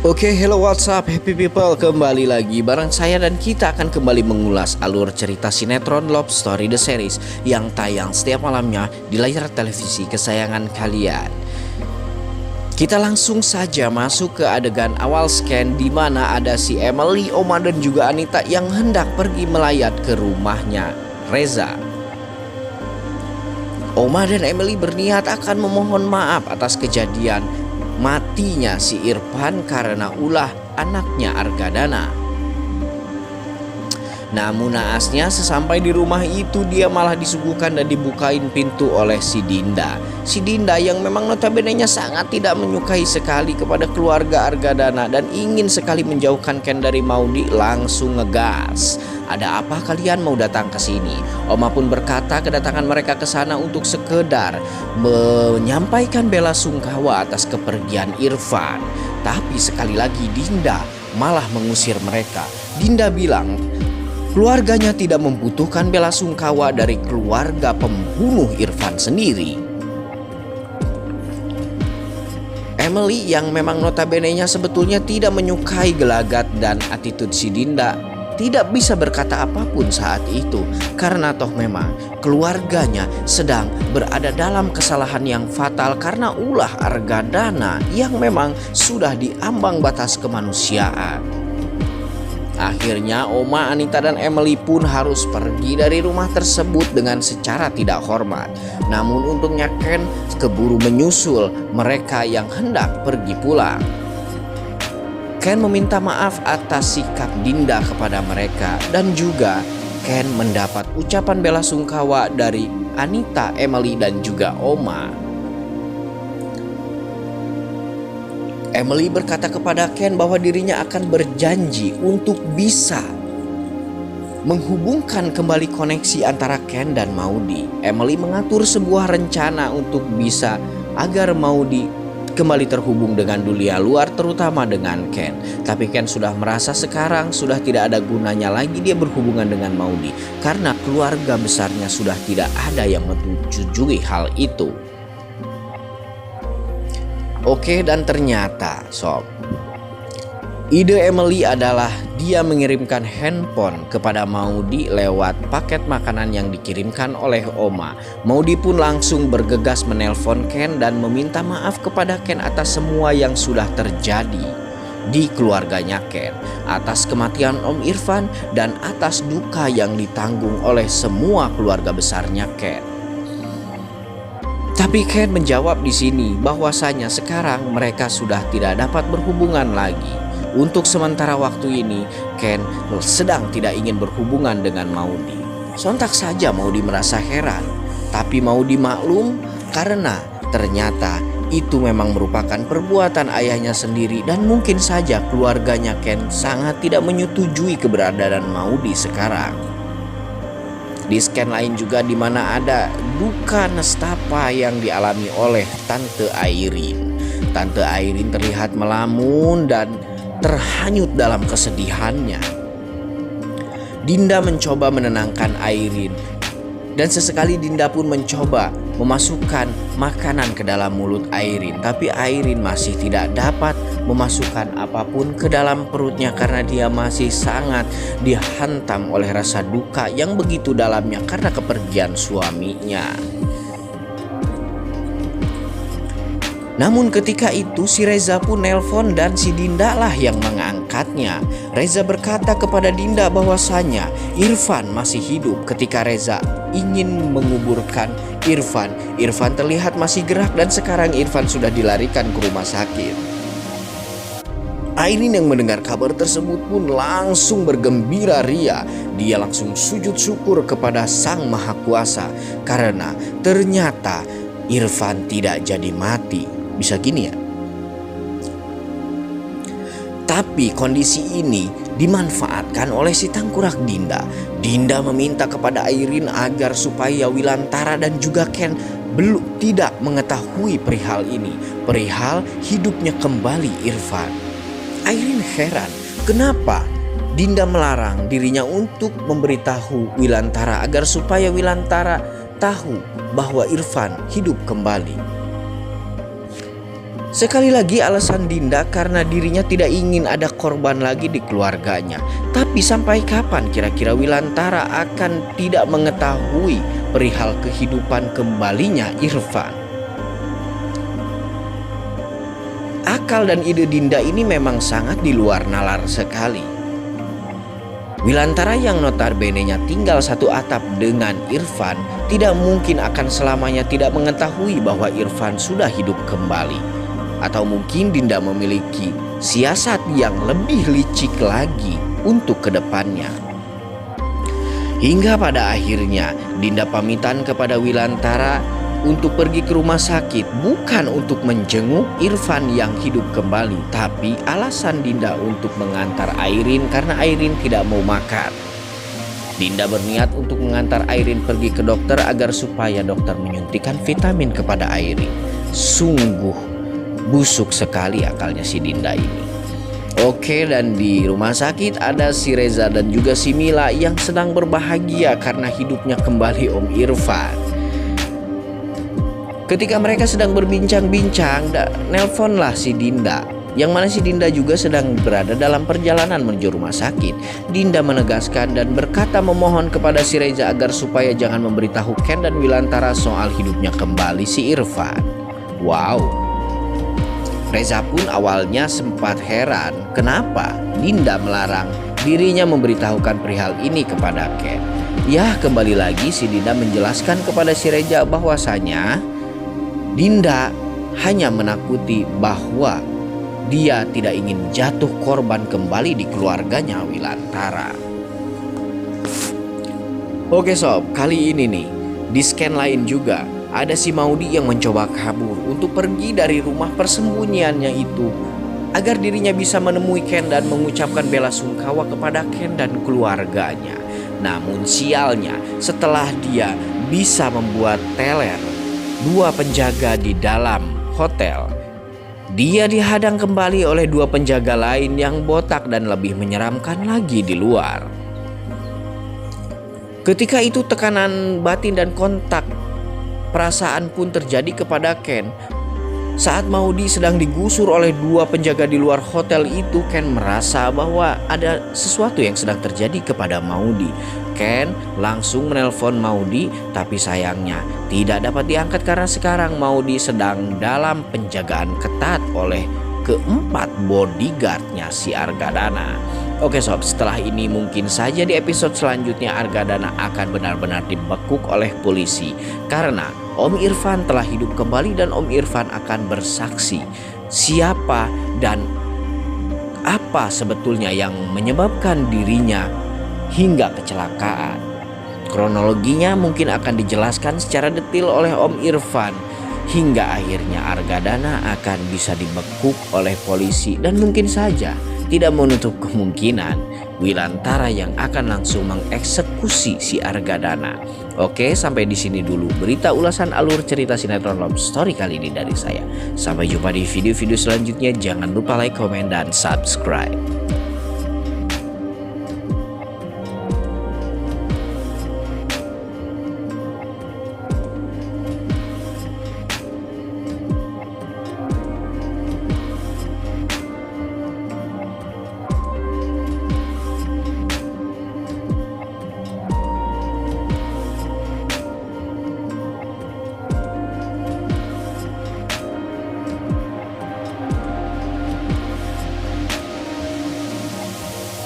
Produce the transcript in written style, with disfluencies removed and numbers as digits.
Oke, hello what's up happy people, kembali lagi bareng saya dan kita akan kembali mengulas alur cerita sinetron Love Story The Series yang tayang setiap malamnya di layar televisi kesayangan kalian. Kita langsung saja masuk ke adegan awal scan di mana ada si Emily, Oma dan juga Anita yang hendak pergi melayat ke rumahnya Reza. Oma dan Emily berniat akan memohon maaf atas kejadian matinya si Irfan karena ulah anaknya Argadana. Namun naasnya sesampai di rumah itu dia malah disuguhkan dan dibukain pintu oleh si Dinda. Si Dinda yang memang notabene-nya sangat tidak menyukai sekali kepada keluarga Argadana dan ingin sekali menjauhkan Ken dari Maudy langsung ngegas. Ada apa kalian mau datang ke sini? Oma pun berkata kedatangan mereka ke sana untuk sekedar menyampaikan bela sungkawa atas kepergian Irfan. Tapi sekali lagi Dinda malah mengusir mereka. Dinda bilang keluarganya tidak membutuhkan bela sungkawa dari keluarga pembunuh Irfan sendiri. Emily yang memang notabene-nya sebetulnya tidak menyukai gelagat dan attitude si Dinda tidak bisa berkata apapun saat itu karena toh memang keluarganya sedang berada dalam kesalahan yang fatal karena ulah Argadana yang memang sudah diambang batas kemanusiaan. Akhirnya Oma, Anita dan Emily pun harus pergi dari rumah tersebut dengan secara tidak hormat. Namun untungnya Ken keburu menyusul mereka yang hendak pergi pulang. Ken meminta maaf atas sikap Dinda kepada mereka dan juga Ken mendapat ucapan bela sungkawa dari Anita, Emily dan juga Oma. Emily berkata kepada Ken bahwa dirinya akan berjanji untuk bisa menghubungkan kembali koneksi antara Ken dan Maudy. Emily mengatur sebuah rencana untuk bisa agar Maudy kembali terhubung dengan dunia luar terutama dengan Ken. Tapi Ken sudah merasa sekarang sudah tidak ada gunanya lagi dia berhubungan dengan Maudy karena keluarga besarnya sudah tidak ada yang menyetujui hal itu. Oke, dan ternyata sob, ide Emily adalah dia mengirimkan handphone kepada Maudy lewat paket makanan yang dikirimkan oleh Oma. Maudy pun langsung bergegas menelpon Ken dan meminta maaf kepada Ken atas semua yang sudah terjadi di keluarganya Ken, atas kematian Om Irfan dan atas duka yang ditanggung oleh semua keluarga besarnya Ken. Tapi Ken menjawab di sini bahwasanya sekarang mereka sudah tidak dapat berhubungan lagi. Untuk sementara waktu ini Ken sedang tidak ingin berhubungan dengan Maudy. Sontak saja Maudy merasa heran, tapi Maudy maklum karena ternyata itu memang merupakan perbuatan ayahnya sendiri dan mungkin saja keluarganya Ken sangat tidak menyetujui keberadaan Maudy sekarang. Di scan lain juga di mana ada duka nestapa yang dialami oleh Tante Airin. Tante Airin terlihat melamun dan terhanyut dalam kesedihannya. Dinda mencoba menenangkan Airin dan sesekali Dinda pun mencoba memasukkan makanan ke dalam mulut Airin, tapi Airin masih tidak dapat memasukkan apapun ke dalam perutnya karena dia masih sangat dihantam oleh rasa duka yang begitu dalamnya karena kepergian suaminya. Namun ketika itu si Reza pun nelpon dan si Dinda lah yang mengangkatnya. Reza berkata kepada Dinda bahwasanya Irfan masih hidup. Ketika Reza ingin menguburkan Irfan, Irfan terlihat masih gerak dan sekarang Irfan sudah dilarikan ke rumah sakit. Airin yang mendengar kabar tersebut pun langsung bergembira ria. Dia langsung sujud syukur kepada Sang Maha Kuasa karena ternyata Irfan tidak jadi mati. Bisa gini ya. Tapi kondisi ini dimanfaatkan oleh si tangkurak Dinda. Dinda meminta kepada Airin agar supaya Wilantara dan juga Ken belum tidak mengetahui perihal ini, perihal hidupnya kembali Irfan. Airin heran kenapa Dinda melarang dirinya untuk memberitahu Wilantara agar supaya Wilantara tahu bahwa Irfan hidup kembali. Sekali lagi alasan Dinda karena dirinya tidak ingin ada korban lagi di keluarganya. Tapi sampai kapan kira-kira Wilantara akan tidak mengetahui perihal kehidupan kembalinya Irfan? Akal dan ide Dinda ini memang sangat di luar nalar sekali. Wilantara yang notabene-nya tinggal satu atap dengan Irfan tidak mungkin akan selamanya tidak mengetahui bahwa Irfan sudah hidup kembali. Atau mungkin Dinda memiliki siasat yang lebih licik lagi untuk kedepannya. Hingga pada akhirnya Dinda pamitan kepada Wilantara untuk pergi ke rumah sakit, bukan untuk menjenguk Irfan yang hidup kembali, tapi alasan Dinda untuk mengantar Airin karena Airin tidak mau makan. Dinda berniat untuk mengantar Airin pergi ke dokter agar supaya dokter menyuntikkan vitamin kepada Airin. Sungguh busuk sekali akalnya si Dinda ini. Oke, dan di rumah sakit ada si Reza dan juga si Mila yang sedang berbahagia karena hidupnya kembali Om Irfan. Ketika mereka sedang berbincang-bincang, nelponlah si Dinda. Yang mana si Dinda juga sedang berada dalam perjalanan menuju rumah sakit. Dinda menegaskan dan berkata memohon kepada si Reza agar supaya jangan memberitahu Ken dan Wilantara soal hidupnya kembali si Irfan. Wow. Reza pun awalnya sempat heran kenapa Dinda melarang dirinya memberitahukan perihal ini kepada Ken. Ya, kembali lagi si Dinda menjelaskan kepada si Reza bahwasanya Dinda hanya menakuti bahwa dia tidak ingin jatuh korban kembali di keluarganya Wilantara. Oke sob, kali ini nih di scan lain juga ada si Maudi yang mencoba kabur untuk pergi dari rumah persembunyiannya itu agar dirinya bisa menemui Ken dan mengucapkan bela sungkawa kepada Ken dan keluarganya. Namun sialnya, setelah dia bisa membuat teler dua penjaga di dalam hotel, dia dihadang kembali oleh dua penjaga lain yang botak dan lebih menyeramkan lagi di luar. Ketika itu tekanan batin dan kontak perasaan pun terjadi kepada Ken. Saat Maudi sedang digusur oleh dua penjaga di luar hotel itu, Ken merasa bahwa ada sesuatu yang sedang terjadi kepada Maudi. Ken langsung menelpon Maudi, tapi sayangnya tidak dapat diangkat karena sekarang Maudi sedang dalam penjagaan ketat oleh keempat bodyguardnya si Argadana. Oke sob, setelah ini mungkin saja di episode selanjutnya Argadana akan benar-benar dibekuk oleh polisi karena Om Irfan telah hidup kembali dan Om Irfan akan bersaksi siapa dan apa sebetulnya yang menyebabkan dirinya hingga kecelakaan. Kronologinya mungkin akan dijelaskan secara detail oleh Om Irfan hingga akhirnya Argadana akan bisa dibekuk oleh polisi dan mungkin saja tidak menutup kemungkinan Wilantara yang akan langsung mengeksekusi si Argadana. Oke, sampai di sini dulu berita ulasan alur cerita sinetron love story kali ini dari saya. Sampai jumpa di video-video selanjutnya. Jangan lupa like, komen, dan subscribe.